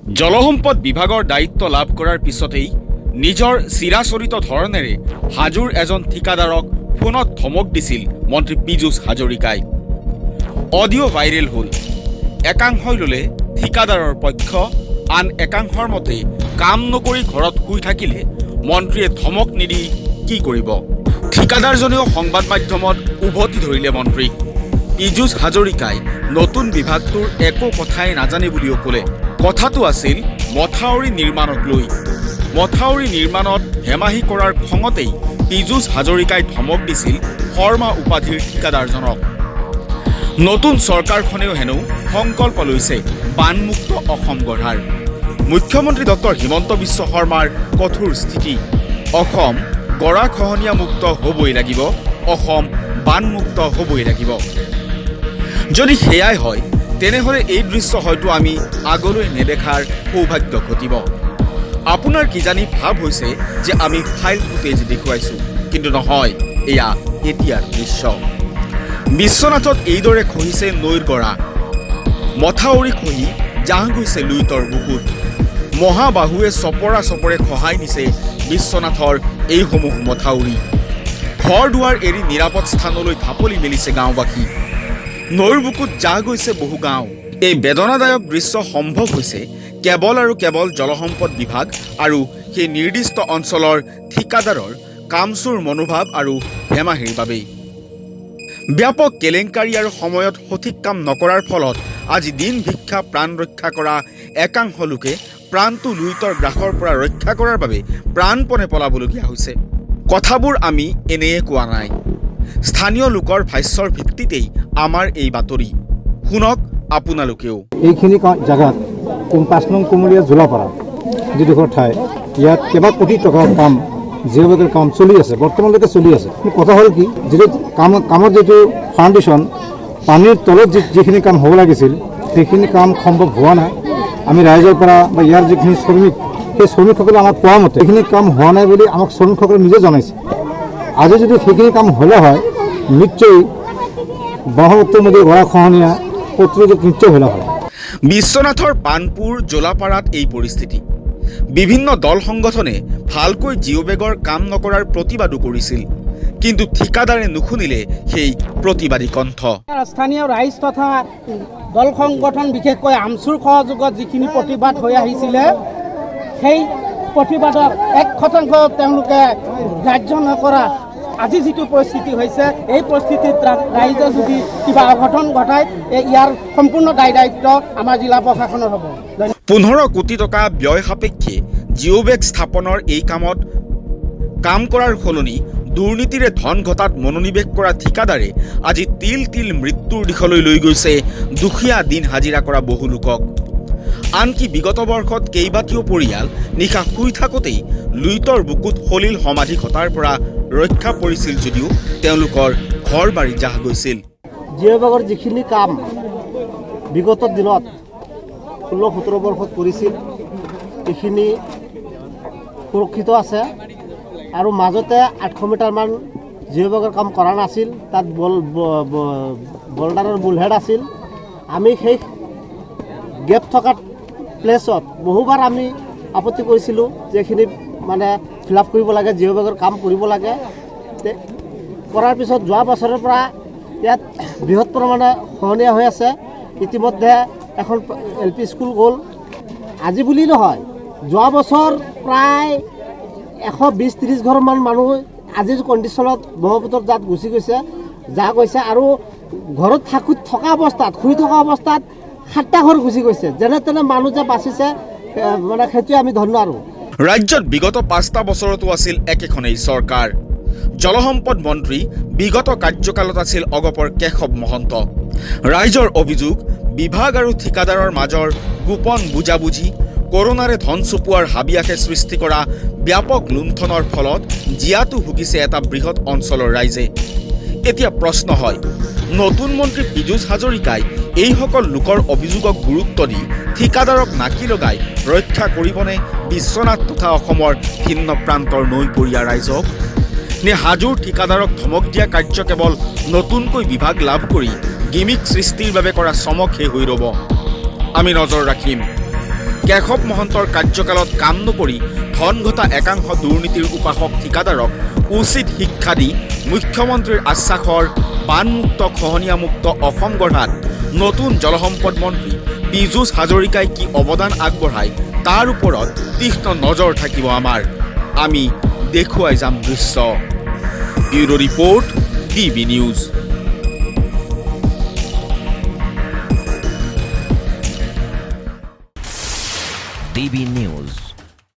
জলসম্পদ বিভাগৰ দায়িত্ব লাভ কৰাৰ পিছতেই নিজৰ চিৰাচৰিত ধৰণেৰে হাজোৰ এজন ঠিকাদাৰক ফোনত ধমক দিছিল মন্ত্ৰী পীযুষ হাজৰিকাই। অডিঅ' ভাইৰেল হ'ল। একাংশই ল'লে ঠিকাদাৰৰ পক্ষ, আন একাংশৰ মতে কাম নকৰি ঘৰত শুই থাকিলে মন্ত্ৰীয়ে ধমক নিদি কি কৰিব। ঠিকাদাৰজনেও সংবাদ মাধ্যমত উভতি ধৰিলে মন্ত্ৰীক। পীযুষ হাজৰিকাই নতুন বিভাগটোৰ একো কথাই নাজানে বুলিও ক'লে। কথাটো আছিল মথাউৰি নিৰ্মাণক লৈ। মথাউৰি নিৰ্মাণত হেমাহি কৰাৰ খঙতেই পীযুষ হাজৰিকাই ধমক দিছিল শৰ্মা উপাধিৰ ঠিকাদাৰজনক। নতুন চৰকাৰখনেও হেনো সংকল্প লৈছে বানমুক্ত অসম গঢ়াৰ। মুখ্যমন্ত্ৰী ডক্টৰ হিমন্ত বিশ্ব শৰ্মাৰ কঠোৰ স্থিতি, অসম গৰাখহনীয়া মুক্ত হ'বই লাগিব, অসম বানমুক্ত হ'বই লাগিব। যদি সেয়াই হয় তেনেহ'লে এই দৃশ্য হয়তো আমি আগলৈ নেদেখাৰ সৌভাগ্য ঘটিব। আপোনাৰ কিজানি ভাৱ হৈছে যে আমি ফাইল ফুটেজ দেখুৱাইছোঁ, কিন্তু নহয়, এয়া এতিয়াৰ দৃশ্য। বিশ্বনাথত এইদৰে খহিছে নৈৰ গৰা। মথাউৰি খহি জাহ গৈছে লুইতৰ বুকুত। মহাবাহুৱে চপৰা চপৰে খহাই নিছে বিশ্বনাথৰ এইসমূহ মথাউৰি। ঘৰ দুৱাৰ এৰি নিৰাপদ স্থানলৈ ঢাপলি মেলিছে গাঁওবাসী। নৈৰ বুকুত জাহ গৈছে বহু গাঁও। এই বেদনাদায়ক দৃশ্য সম্ভৱ হৈছে কেৱল আৰু কেৱল জলসম্পদ বিভাগ আৰু সেই নিৰ্দিষ্ট অঞ্চলৰ ঠিকাদাৰৰ কামচোৰ মনোভাৱ আৰু হেমাহিৰ বাবেই। ব্যাপক কেলেংকাৰী আৰু সময়ত সঠিক কাম নকৰাৰ ফলত আজি দিন ভিক্ষা প্ৰাণ ৰক্ষা কৰা একাংশ লোকে প্ৰাণটো লুইতৰ গ্ৰাসৰ পৰা ৰক্ষা কৰাৰ বাবে প্ৰাণপণে পলাবলগীয়া হৈছে। কথাবোৰ আমি এনেয়ে কোৱা নাই। স্থানীয় লোকৰ ভাষ্যৰ ভিত্তিতেই আমাৰ এই বাতৰি। শুনক আপোনালোকেও। এইখিনি জেগাত ৫ নং কুমলীয়া জোলাপাৰা যিডোখৰ ঠাই, ইয়াত কেইবা কোটি টকাৰ কাম জিঅ'বেগৰ কাম চলি আছে, বৰ্তমানলৈকে চলি আছে। কথা হ'ল কি, যিটো কামৰ যিটো ফাউণ্ডেশ্যন, পানীৰ তলত যিখিনি কাম হ'ব লাগিছিল সেইখিনি কাম সম্ভৱ হোৱা নাই। আমি ৰাইজৰ পৰা বা ইয়াৰ যিখিনি শ্ৰমিক, সেই শ্ৰমিকসকলে আমাক কোৱা মতে সেইখিনি কাম হোৱা নাই বুলি আমাক শ্ৰমিকসকলে নিজে জনাইছে। আজি যদি সেইখিনি কাম হ'লে হয় নিশ্চয় ব্ৰহ্মপুত্ৰ নদীৰ গৰাখহনীয়া প্ৰতিৰোধ নিশ্চয় হ'লে হয়। বিশ্বনাথৰ পানপুৰ জোলাপাৰাত এই পৰিস্থিতি। বিভিন্ন দল সংগঠনে ভালকৈ জিঅ'বেগৰ কাম নকৰাৰ প্ৰতিবাদো কৰিছিল, কিন্তু ঠিকাদাৰে নুশুনিলে সেই প্ৰতিবাদী কণ্ঠ। স্থানীয় ৰাইজ তথা দল সংগঠন, বিশেষকৈ আমচুৰ সহযোগত যিখিনি প্ৰতিবাদ হৈ আহিছিলে, সেই প্ৰতিবাদক 1% তেওঁলোকে গ্ৰাহ্য নকৰা আজি যিটো পৰিস্থিতি হৈছে, এই পৰিস্থিতিত ৰাইজে যদি কিবা অঘটন ঘটায় ইয়াৰ সম্পূৰ্ণ দায়িত্ব আমাৰ জিলা প্ৰশাসনৰ হ'ব। 15 কোটি টকা ব্যয় সাপেক্ষে জিঅ'বেগ স্থাপনৰ এই কামত কাম কৰাৰ সলনি দুৰ্নীতিৰে ধন ঘটাত মনোনিৱেশ কৰা ঠিকাদাৰে আজি তিল তিল মৃত্যুৰ দিশলৈ লৈ গৈছে দুখীয়া দিন হাজিৰা কৰা বহু লোকক। আনকি বিগত বৰ্ষত কেইবাটিও পৰিয়াল নিশা শুই থাকোঁতেই লুইতৰ বুকুত সলিল সমাধি ঘটাৰ পৰা ৰক্ষা পৰিছিল যদিও তেওঁলোকৰ ঘৰ বাৰী জাহ গৈছিল। জিঅ'বেগৰ যিখিনি কাম বিগত দিনত 16-17 বৰ্ষত কৰিছিল, এইখিনি সুৰক্ষিত আছে। আৰু মাজতে 800 মিটাৰমান জিঅ'বেগৰ কাম কৰা নাছিল, তাত বল্ডাৰৰ বুলহেড আছিল। আমি সেই গেপ থকা প্লেচত বহুবাৰ আমি আপত্তি কৰিছিলোঁ যে এইখিনি মানে ফিল আপ কৰিব লাগে, জিঅ'বেগৰ কাম কৰিব লাগে। কৰাৰ পিছত যোৱা বছৰৰ পৰা ইয়াত বৃহৎ পৰিমাণে খহনীয়া হৈ আছে। ইতিমধ্যে এখন LP স্কুল গ'ল। আজি বুলি নহয়, যোৱা বছৰ প্ৰায় 120-30 ঘৰমান মানুহ আজিৰ কণ্ডিশ্যনত ব্ৰহ্মপুত্ৰৰ জাত গুচি গৈছে, আৰু ঘৰত থকা অৱস্থাত, শুই থকা অৱস্থাত 7টা ঘৰ গুচি গৈছে। যেনে তেনে মানুহ যে বাচিছে, মানে সেইটোৱে আমি ধন্য। আৰু ৰাজ্যত বিগত 5টা বছৰতো আছিল একেখনেই চৰকাৰ। জলসম্পদ মন্ত্ৰী বিগত কাৰ্যকালত আছিল অগপৰ কেশৱ মহন্ত। ৰাইজৰ অভিযোগ, বিভাগ আৰু ঠিকাদাৰৰ মাজৰ গোপন বুজাবুজি, কৰোনাৰে ধন চপোৱাৰ হাবিয়াসে সৃষ্টি কৰা ব্যাপক লুণ্ঠনৰ ফলত জীয়াতো ভুগিছে এটা বৃহৎ অঞ্চলৰ ৰাইজে। এতিয়া প্ৰশ্ন হয়, নতুন মন্ত্ৰী পীযুষ হাজৰিকাই এইসকল লোকৰ অভিযোগক গুৰুত্ব দি ঠিকাদাৰক নাকি লগাই ৰক্ষা কৰিবনে বিশ্বনাথ তথা অসমৰ ভিন্ন প্ৰান্তৰ নৈপৰীয়া ৰাইজক? নে হাজোৰ ঠিকাদাৰক ধমক দিয়া কাৰ্য কেৱল নতুনকৈ বিভাগ লাভ কৰি গিমিক সৃষ্টিৰ বাবে কৰা চমকহে হৈ ৰ'ব? আমি নজৰ ৰাখিম। কেশৱ মহন্তৰ কাৰ্যকালত কাম নকৰি ধন ঘটা একাংশ দুৰ্নীতিৰ উপাসক ঠিকাদাৰক উচিত শিক্ষা দি মুখ্যমন্ত্ৰীৰ আশ্বাসৰ বানমুক্ত খহনীয়ামুক্ত অসম গঢ়াত নতুন জলসম্পদ মন্ত্ৰী পীযুষ হাজৰিকাই কি অৱদান আগবঢ়ায় তাৰ ওপৰত তীক্ষ্ণ নজৰ থাকিব আমাৰ। আমি দেখুৱাই যাম দৃশ্য। Bureau report DB news. DB News।